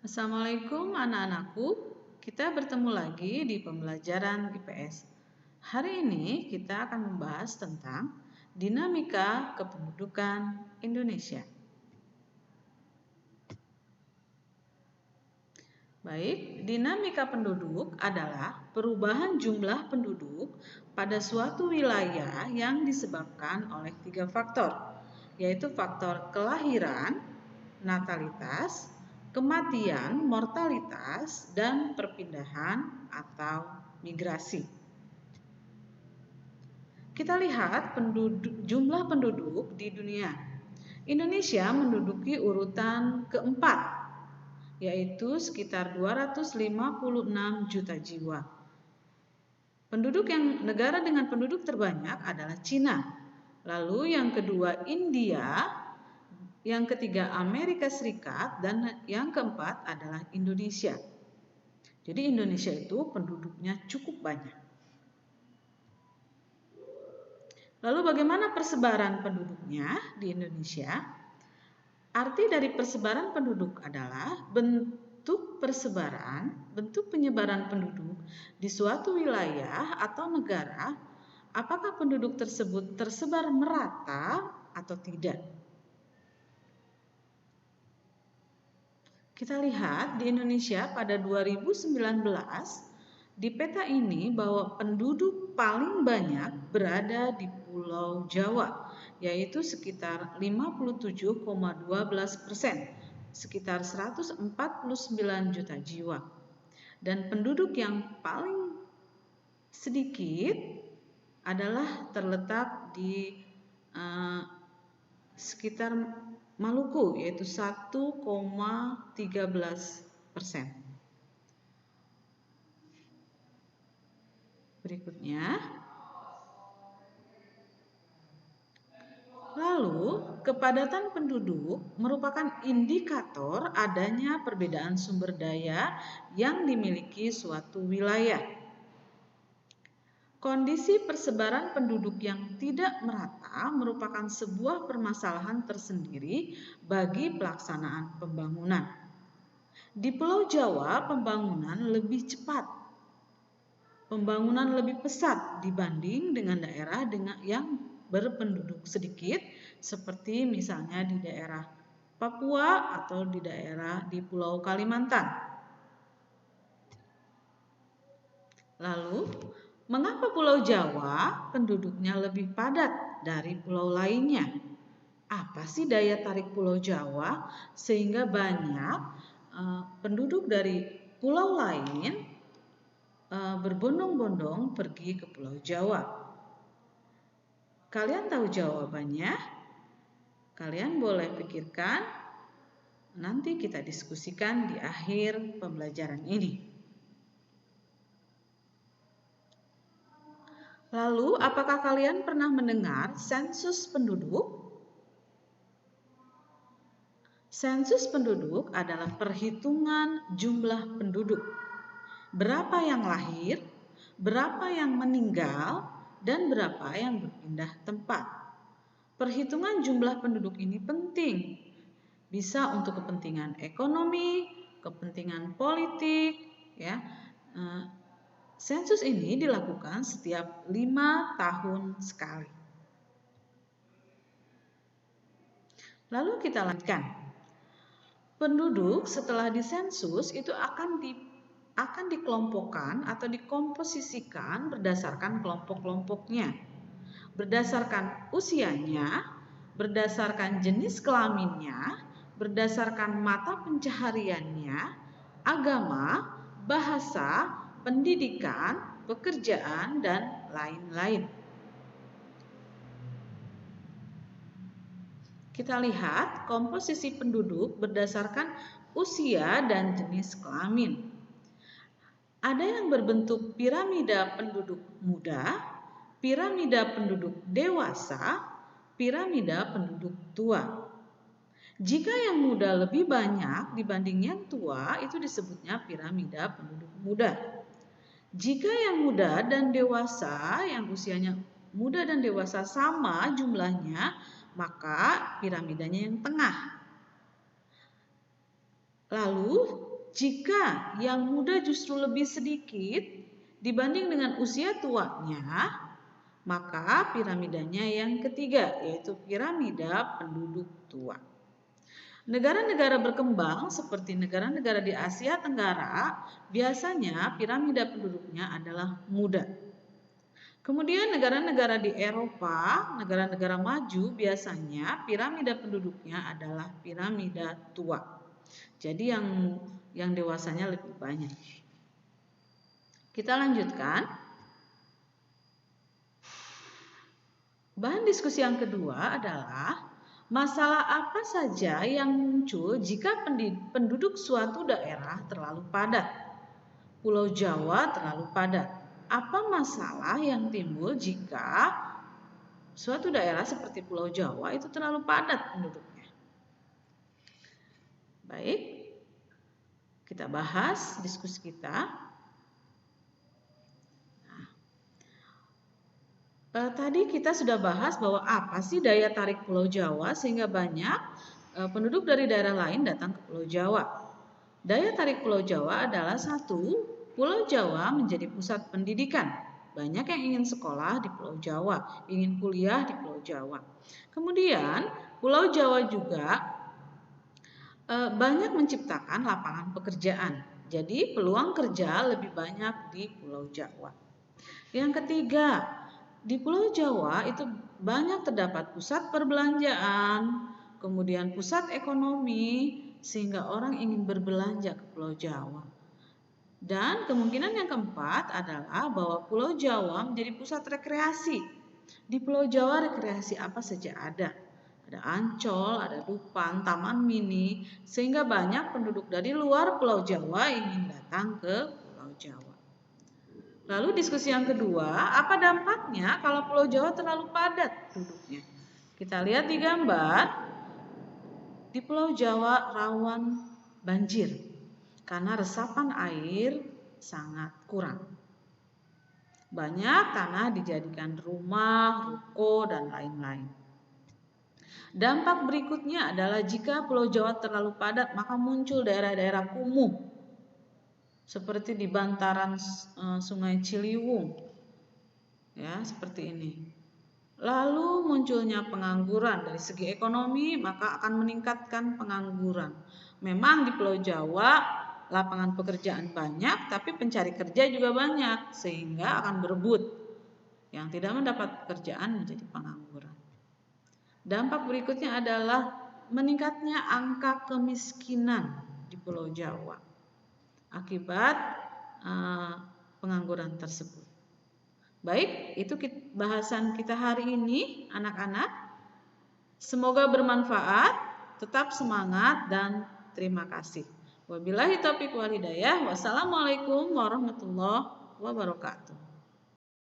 Assalamualaikum anak-anakku, kita bertemu lagi di pembelajaran IPS. Hari ini kita akan membahas tentang dinamika kependudukan Indonesia. Baik, dinamika penduduk adalah perubahan jumlah penduduk pada suatu wilayah yang disebabkan oleh 3 faktor, yaitu faktor kelahiran, natalitas, kematian, mortalitas, dan perpindahan atau migrasi. Kita lihat jumlah penduduk di dunia. Indonesia menduduki urutan keempat, yaitu sekitar 256 juta jiwa. Negara dengan penduduk terbanyak adalah Cina. Lalu yang kedua India, yang ketiga Amerika Serikat, dan yang keempat adalah Indonesia. Jadi Indonesia itu penduduknya cukup banyak. Lalu bagaimana persebaran penduduknya di Indonesia? Arti dari persebaran penduduk adalah bentuk penyebaran penduduk di suatu wilayah atau negara, apakah penduduk tersebut tersebar merata atau tidak. Kita lihat di Indonesia pada 2019, di peta ini bahwa penduduk paling banyak berada di Pulau Jawa, yaitu sekitar 57,12%, sekitar 149 juta jiwa. Dan penduduk yang paling sedikit adalah terletak di sekitar Maluku, yaitu 1,13%. Berikutnya, lalu kepadatan penduduk merupakan indikator adanya perbedaan sumber daya yang dimiliki suatu wilayah. Kondisi persebaran penduduk yang tidak merata merupakan sebuah permasalahan tersendiri bagi pelaksanaan pembangunan. Di Pulau Jawa, pembangunan lebih cepat. Pembangunan lebih pesat dibanding dengan daerah yang berpenduduk sedikit, seperti misalnya di daerah Papua atau di Pulau Kalimantan. Lalu, mengapa Pulau Jawa penduduknya lebih padat dari pulau lainnya? Apa sih daya tarik Pulau Jawa sehingga banyak penduduk dari pulau lain berbondong-bondong pergi ke Pulau Jawa? Kalian tahu jawabannya? Kalian boleh pikirkan, nanti kita diskusikan di akhir pembelajaran ini. Lalu, apakah kalian pernah mendengar sensus penduduk? Sensus penduduk adalah perhitungan jumlah penduduk. Berapa yang lahir, berapa yang meninggal, dan berapa yang berpindah tempat. Perhitungan jumlah penduduk ini penting. Bisa untuk kepentingan ekonomi, kepentingan politik, ya. Sensus ini dilakukan setiap 5 tahun sekali. Lalu kita lanjutkan. Penduduk setelah disensus itu akan dikelompokkan atau dikomposisikan berdasarkan kelompok-kelompoknya. Berdasarkan usianya, berdasarkan jenis kelaminnya, berdasarkan mata pencahariannya, agama, bahasa, pendidikan, pekerjaan, dan lain-lain. Kita lihat komposisi penduduk berdasarkan usia dan jenis kelamin. Ada yang berbentuk piramida penduduk muda, piramida penduduk dewasa, piramida penduduk tua. Jika yang muda lebih banyak dibanding yang tua, itu disebutnya piramida penduduk muda. Jika yang muda dan dewasa, yang usianya muda dan dewasa sama jumlahnya, maka piramidanya yang tengah. Lalu Jika yang muda justru lebih sedikit dibanding dengan usia tuanya, maka piramidanya yang ketiga, yaitu piramida penduduk tua. Negara-negara berkembang seperti negara-negara di Asia Tenggara, biasanya piramida penduduknya adalah muda. Kemudian negara-negara di Eropa, negara-negara maju, biasanya piramida penduduknya adalah piramida tua. Jadi yang dewasanya lebih banyak. Kita lanjutkan. Bahan diskusi yang kedua adalah masalah apa saja yang muncul jika penduduk suatu daerah terlalu padat. Pulau Jawa terlalu padat. Apa masalah yang timbul jika suatu daerah seperti Pulau Jawa itu terlalu padat penduduknya? Baik, kita bahas diskusi kita. Tadi kita sudah bahas bahwa apa sih daya tarik Pulau Jawa sehingga banyak penduduk dari daerah lain datang ke Pulau Jawa. Daya tarik Pulau Jawa adalah satu, Pulau Jawa menjadi pusat pendidikan. Banyak yang ingin sekolah di Pulau Jawa, ingin kuliah di Pulau Jawa. Kemudian Pulau Jawa juga banyak menciptakan lapangan pekerjaan. Jadi peluang kerja lebih banyak di Pulau Jawa. Yang ketiga, di Pulau Jawa itu banyak terdapat pusat perbelanjaan, kemudian pusat ekonomi, sehingga orang ingin berbelanja ke Pulau Jawa. Dan kemungkinan yang keempat adalah bahwa Pulau Jawa menjadi pusat rekreasi. Di Pulau Jawa rekreasi apa saja ada. Ada Ancol, ada Dupang, Taman Mini, sehingga banyak penduduk dari luar Pulau Jawa ingin datang ke Pulau Jawa. Lalu diskusi yang kedua, apa dampaknya kalau Pulau Jawa terlalu padat penduduknya? Kita lihat di gambar, di Pulau Jawa rawan banjir karena resapan air sangat kurang. Banyak tanah dijadikan rumah, ruko, dan lain-lain. Dampak berikutnya adalah jika Pulau Jawa terlalu padat, maka muncul daerah-daerah kumuh seperti di bantaran Sungai Ciliwung, ya seperti ini. Lalu munculnya pengangguran. Dari segi ekonomi maka akan meningkatkan pengangguran. Memang di Pulau Jawa lapangan pekerjaan banyak, tapi pencari kerja juga banyak, sehingga akan berebut. Yang tidak mendapat pekerjaan menjadi pengangguran. Dampak berikutnya adalah meningkatnya angka kemiskinan di Pulau Jawa akibat pengangguran tersebut. Baik, itu bahasan kita hari ini, anak-anak. Semoga bermanfaat, tetap semangat, dan terima kasih. Wabillahi taufiq wal hidayah. Wassalamualaikum warahmatullahi wabarakatuh.